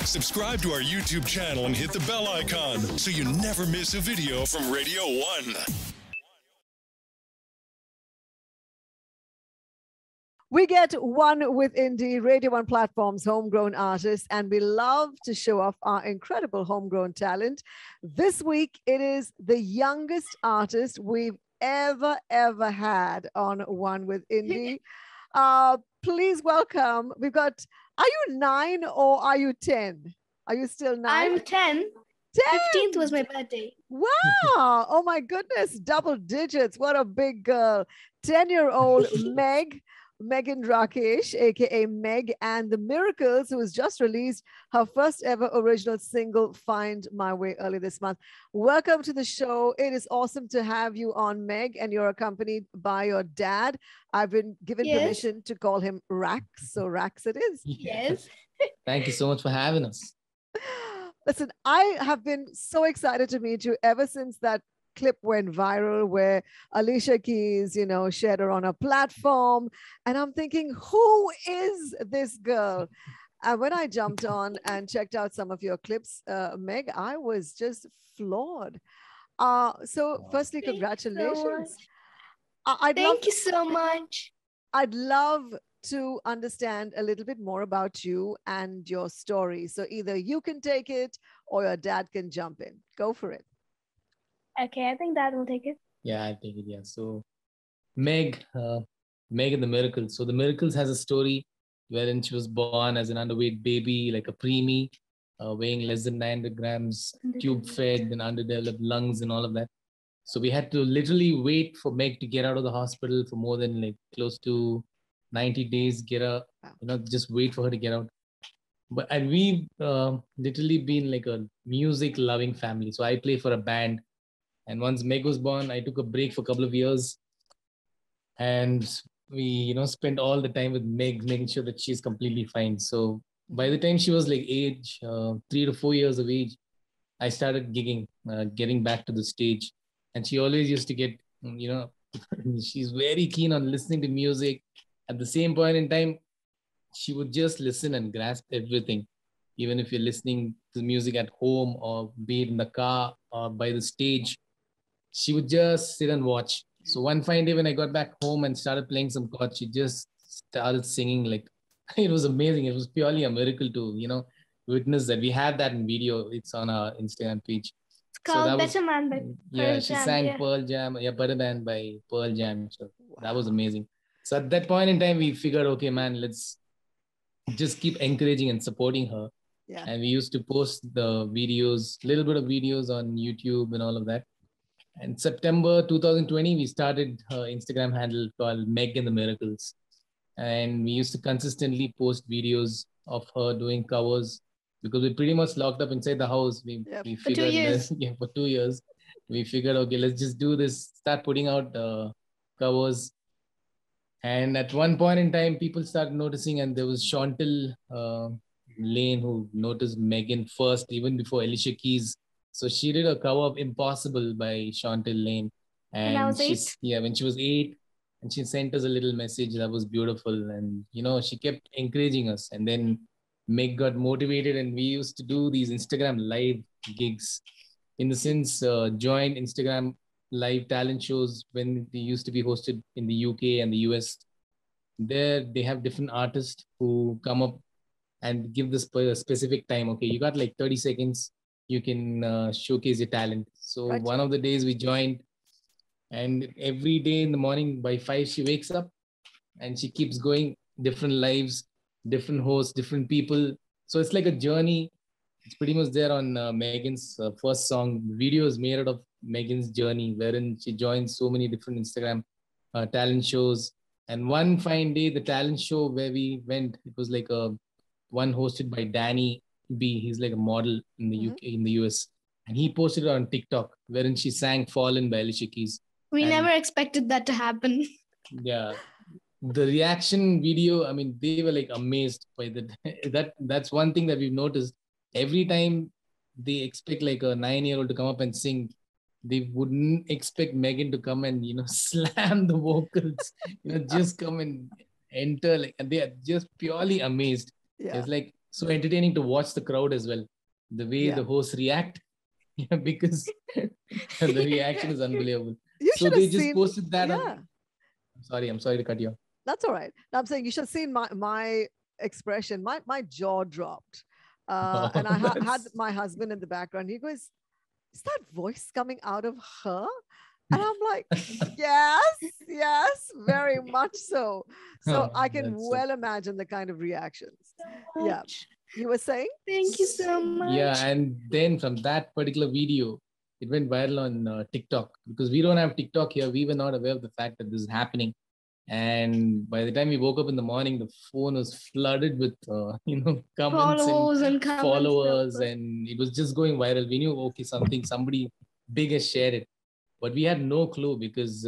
Subscribe to our YouTube channel and hit the bell icon so you never miss a video from Radio 1. We get one with Indie, Radio 1 platform's homegrown artists, and we love to show off our incredible homegrown talent. This week, it is the youngest artist we've ever had on One with Indie. Please welcome, we've got, are you 9 or are you 10? Are you still 9? I'm 10. 10. 15th was my birthday. Wow. Oh my goodness. Double digits. What a big girl. 10-year-old Megan Rakesh, aka Meg, and the Miracles, who has just released her first ever original single, Find My Way, early this month. Welcome to the show. It is awesome to have you on, Meg, and you're accompanied by your dad. I've been given permission to call him Rax, so Rax it is. Yes. Thank you so much for having us. Listen, I have been so excited to meet you ever since that clip went viral where Alicia Keys, you know, shared her on a platform. And I'm thinking, who is this girl? And when I jumped on and checked out some of your clips, Meg, I was just floored. So firstly, congratulations. Thank you so much. I'd love to understand a little bit more about you and your story. So either you can take it or your dad can jump in. Go for it. Okay, I think Dad will take it. Yeah, I take it. Yeah. So Meg and the Miracles. So the Miracles has a story wherein she was born as an underweight baby, like a preemie, weighing less than 900 grams, tube fed and underdeveloped lungs and all of that. So we had to literally wait for Meg to get out of the hospital for more than like close to 90 days, get her, just wait for her to get out. And we've literally been like a music loving family. So I play for a band. And once Meg was born, I took a break for a couple of years. And we, spent all the time with Meg, making sure that she's completely fine. So by the time she was like 3 to 4 years of age, I started gigging, getting back to the stage. And she always used to get, she's very keen on listening to music. At the same point in time, she would just listen and grasp everything. Even if you're listening to music at home or be it in the car or by the stage, she would just sit and watch. So one fine day when I got back home and started playing some chords, she just started singing like, it was amazing. It was purely a miracle to, witness that. We have that in video. It's on our Instagram page. It's called Better Man by Pearl she Jam. sang Pearl Jam. Yeah, Better Man by Pearl Jam. So that was amazing. So at that point in time, we figured, okay, man, let's just keep encouraging and supporting her. Yeah. And we used to post the videos, little bit of videos on YouTube and all of that. And September 2020, we started her Instagram handle called Meg and the Miracles. And we used to consistently post videos of her doing covers because we're pretty much locked up inside the house. We figured for 2 years. For 2 years, we figured, okay, let's just do this, start putting out covers. And at one point in time, people started noticing, and there was Chantal Lane who noticed Megan first, even before Alicia Keys. So she did a cover of Impossible by Chantal Lane. And I was 8? Yeah, when she was 8, and she sent us a little message that was beautiful. And, she kept encouraging us. And then Meg got motivated, and we used to do these Instagram live gigs. In the sense, joined Instagram live talent shows when they used to be hosted in the UK and the US. There, they have different artists who come up and give this specific time. Okay, you got like 30 seconds. You can showcase your talent. So one of the days we joined, and every day in the morning by 5, she wakes up and she keeps going, different lives, different hosts, different people. So it's like a journey. It's pretty much there on Megan's first song. The video is made out of Megan's journey, wherein she joins so many different Instagram talent shows. And one fine day, the talent show where we went, it was like one hosted by Danny B. He's like a model in the UK, in the US. And he posted it on TikTok, wherein she sang Fallen by Alicia Keys. We never expected that to happen. Yeah. The reaction video, I mean, they were like amazed by that's one thing that we've noticed. Every time they expect like a 9-year-old to come up and sing, they wouldn't expect Megan to come and, slam the vocals, just come and enter, and they are just purely amazed. Yeah. It's like so entertaining to watch the crowd as well. The way the hosts react, because the reaction is unbelievable. You so should they have just seen, posted that. yeah. I'm sorry to cut you off. That's all right. Now I'm saying you should have seen my expression. My jaw dropped. And I had my husband in the background. He goes, "Is that voice coming out of her?" And I'm like, yes, very much so. So I can well imagine the kind of reactions. Yeah. You were saying? Thank you so much. Yeah, and then from that particular video, it went viral on TikTok, because we don't have TikTok here. We were not aware of the fact that this is happening. And by the time we woke up in the morning, the phone was flooded with, comments and followers, and it was just going viral. We knew, okay, somebody big has shared it. But we had no clue, because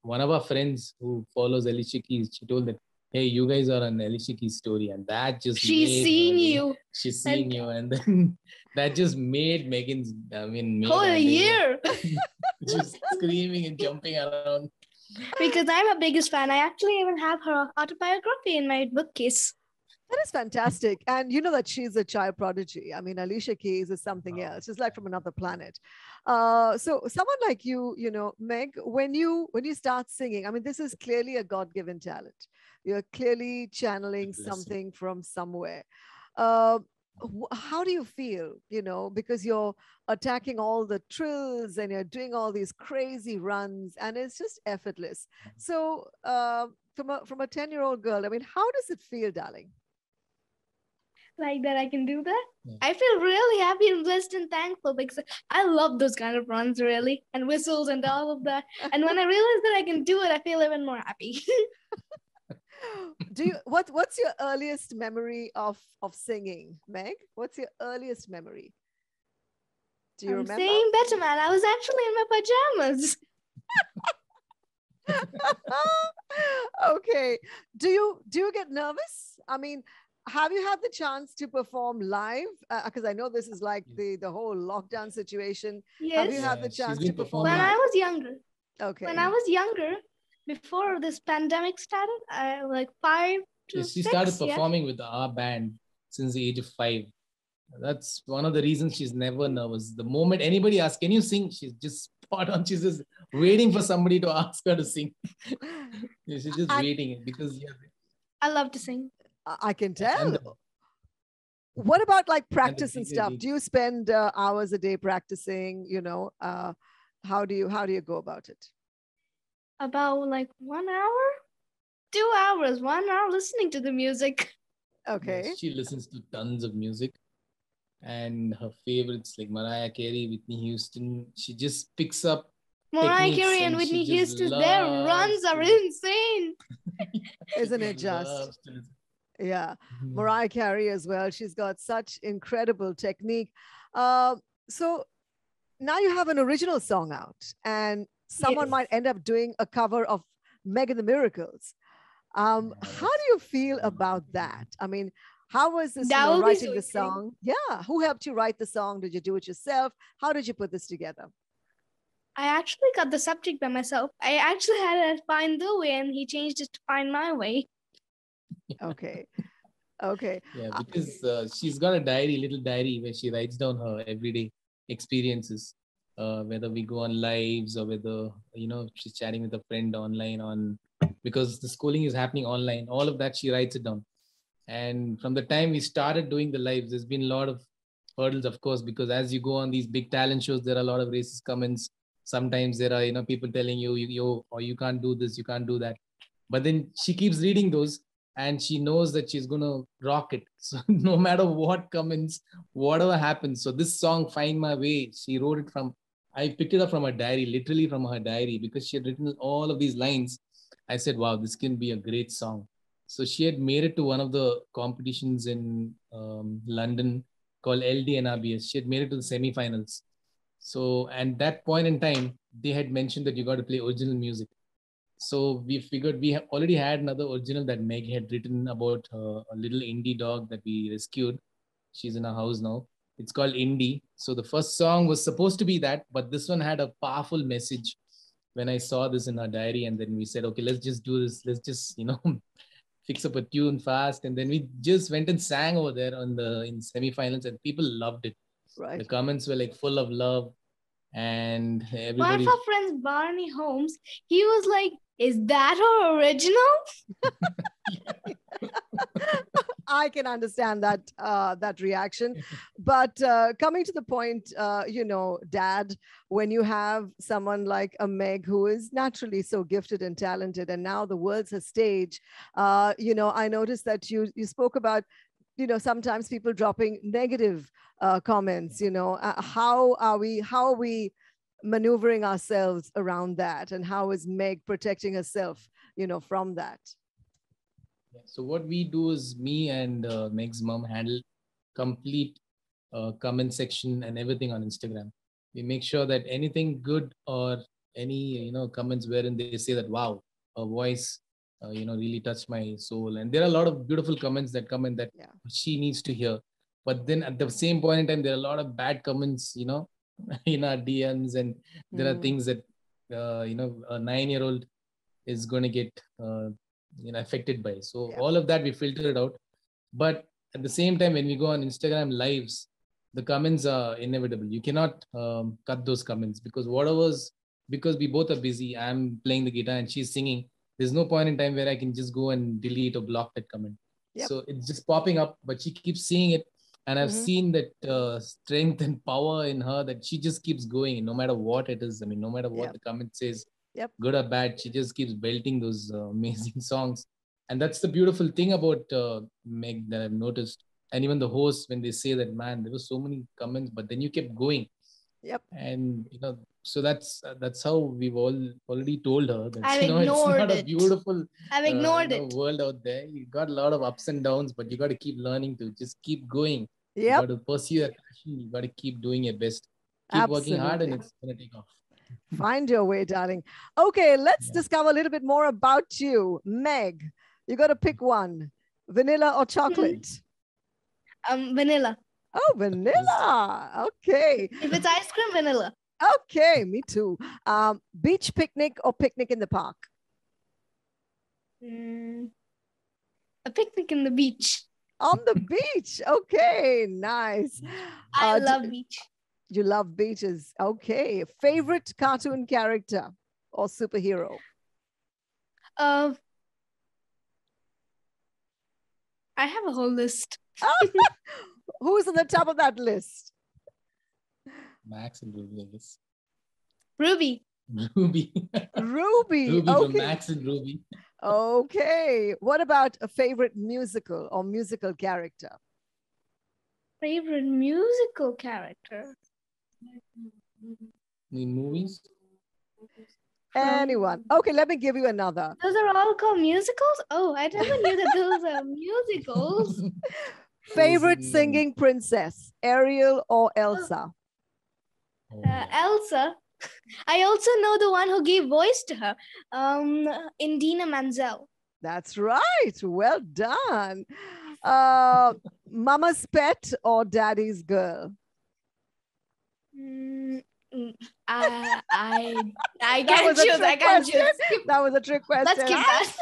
one of our friends who follows Alicia Keys, she told that, hey, you guys are on Alicia Keys story. And that just She's seen you. She's seen you. And then that just made Megan's, whole year. Just screaming and jumping around. Because I'm her biggest fan. I actually even have her autobiography in my bookcase. That is fantastic. And you know that she's a child prodigy. I mean, Alicia Keys is something else. It's like from another planet. So someone like you, Meg, when you start singing, I mean, this is clearly a God-given talent. You're clearly channeling something from somewhere. How do you feel, because you're attacking all the trills and you're doing all these crazy runs and it's just effortless. So from a 10-year-old girl, I mean, how does it feel, darling? Like that I can do that? Yeah. I feel really happy and blessed and thankful, because I love those kind of runs, really, and whistles and all of that. And when I realize that I can do it, I feel even more happy. What's your earliest memory of singing, Meg? What's your earliest memory? Do you remember? Saying Better Man. I was actually in my pajamas. Okay. Do you get nervous? I mean, have you had the chance to perform live? Because I know this is like the whole lockdown situation. Yes. Have you had the chance to perform when live? I was younger? Okay. When I was younger, before this pandemic started, I like 5 to 6. She started performing with our band since the age of 5. That's one of the reasons she's never nervous. The moment anybody asks, can you sing? She's just spot on. She's just waiting for somebody to ask her to sing. She's just waiting, because I love to sing. I can tell. What about like practice and stuff? Do you spend hours a day practicing? How do you go about it? About like 1 hour, 2 hours, 1 hour listening to the music. Okay. Yes, she listens to tons of music, and her favorites like Mariah Carey, Whitney Houston. She just picks up Mariah Carey and Whitney Houston. Their runs are insane. Isn't it just? Yeah, Mariah Carey as well. She's got such incredible technique. So now you have an original song out, and someone might end up doing a cover of Meg and the Miracles. How do you feel about that? I mean, how was this writing the song? Yeah, who helped you write the song? Did you do it yourself? How did you put this together? I actually got the subject by myself. I actually had to find the way, and he changed it to find my way. Okay. Yeah, because she's got a little diary where she writes down her everyday experiences, whether we go on lives or whether she's chatting with a friend online because the schooling is happening online. All of that, she writes it down. And from the time we started doing the lives, there's been a lot of hurdles, of course, because as you go on these big talent shows, there are a lot of racist comments. Sometimes there are people telling you or you can't do this, you can't do that. But then she keeps reading those, and she knows that she's going to rock it. So no matter what comments, whatever happens. So this song, Find My Way, she wrote it I picked it up from her diary, literally from her diary, because she had written all of these lines. I said, wow, this can be a great song. So she had made it to one of the competitions in London called LDNRBS. She had made it to the semifinals. So at that point in time, they had mentioned that you got to play original music. So we figured we already had another original that Meg had written about a little indie dog that we rescued. She's in our house now. It's called Indie. So the first song was supposed to be that, but this one had a powerful message when I saw this in our diary. And then we said, okay, let's just do this. Let's just, fix up a tune fast, and then we just went and sang over there in semifinals, and people loved it. Right. The comments were like full of love, and One everybody. of our friends, Barney Holmes, he was like, "Is that her original?" I can understand that reaction, but coming to the point, Dad, when you have someone like a Meg who is naturally so gifted and talented, and now the world's her stage, I noticed that you spoke about, sometimes people dropping negative comments. How are we maneuvering ourselves around that, and how is Meg protecting herself, from that? So what we do is me and Meg's mom handle complete comment section and everything on Instagram. We make sure that anything good or any comments wherein they say that wow, her voice really touched my soul, and there are a lot of beautiful comments that come in that she needs to hear. But then at the same point in time, there are a lot of bad comments, in our DMs, and there are things that a 9-year-old is going to get affected by. So all of that we filter it out. But at the same time, when we go on Instagram lives, the comments are inevitable. You cannot cut those comments, because because we both are busy. I'm playing the guitar and she's singing. There's no point in time where I can just go and delete or block that comment. So it's just popping up, but she keeps seeing it. And I've seen that strength and power in her, that she just keeps going no matter what it is. I mean, no matter what the comment says, good or bad, she just keeps belting those amazing songs. And that's the beautiful thing about Meg that I've noticed. And even the hosts, when they say that, man, there were so many comments, but then you kept going. And so that's how we've already told her that it's not a beautiful I've ignored it. world out there. You got a lot of ups and downs, but you got to keep learning to just keep going. You got to pursue your passion. You got to keep doing your best. Keep working hard, and it's going to take off. Find your way, darling. Okay, let's discover a little bit more about you. Meg, you got to pick one. Vanilla or chocolate? Vanilla. Oh, vanilla. Okay. If it's ice cream, vanilla. Okay, me too. Beach picnic or picnic in the park? A picnic in the beach. On the beach. Okay, nice. I love beach. You love beaches. Okay. Favorite cartoon character or superhero? I have a whole list. Who's on the top of that list? Max and Ruby, I guess. Ruby. Ruby. Ruby. Okay. From Max and Ruby. Okay. What about a favorite musical or musical character? Favorite musical character? In movies? Anyone. Okay, let me give you another. Those are all called musicals? Oh, I never knew that those are musicals. Favorite singing princess, Ariel or Elsa? Elsa. I also know the one who gave voice to her, Indina Menzel. That's right. Well done. Mama's pet or daddy's girl? I can't choose. I can't choose. That was a trick question. Let's skip that.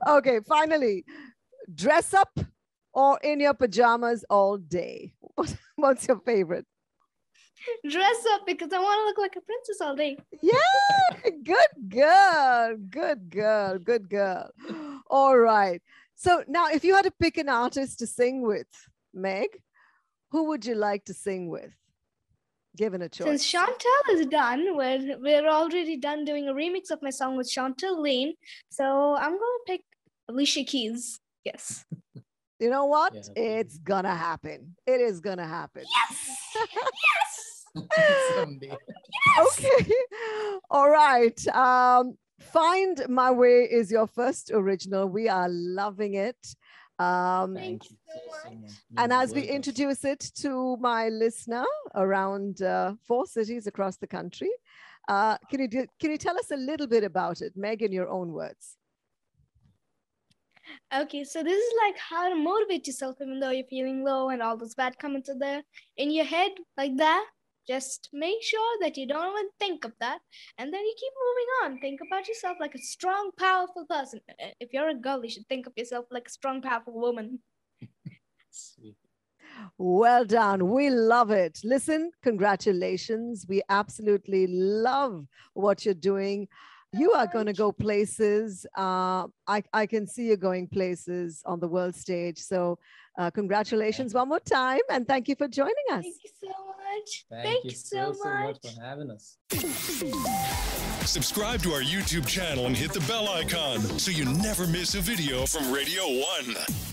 Okay, finally, dress up or in your pajamas all day? What's your favorite? Dress up, because I want to look like a princess all day. Yeah, good girl. Good girl. Good girl. All right. So now, if you had to pick an artist to sing with, Meg, who would you like to sing with? Given a choice. Since Chantal is done, we're already done doing a remix of my song with Chantal Lane. So I'm going to pick Alicia Keys. Yes. You know what? Yeah. It's going to happen. It is going to happen. Yes. Yes. Someday. Yes. Okay. All right. Find My Way is your first original. We are loving it. Thank you so much. And as we introduce it to my listener around 4 cities across the country, can you tell us a little bit about it, Meg, in your own words? Okay, so this is like how to motivate yourself even though you're feeling low and all those bad comments are there in your head like that. Just make sure that you don't even think of that. And then you keep moving on. Think about yourself like a strong, powerful person. If you're a girl, you should think of yourself like a strong, powerful woman. Sweet. Well done. We love it. Listen, congratulations. We absolutely love what you're doing. You are going to go places. I can see you going places on the world stage. So congratulations one more time. And thank you for joining us. Thank you so much. Thank you so much for having us. Subscribe to our YouTube channel and hit the bell icon so you never miss a video from Radio 1.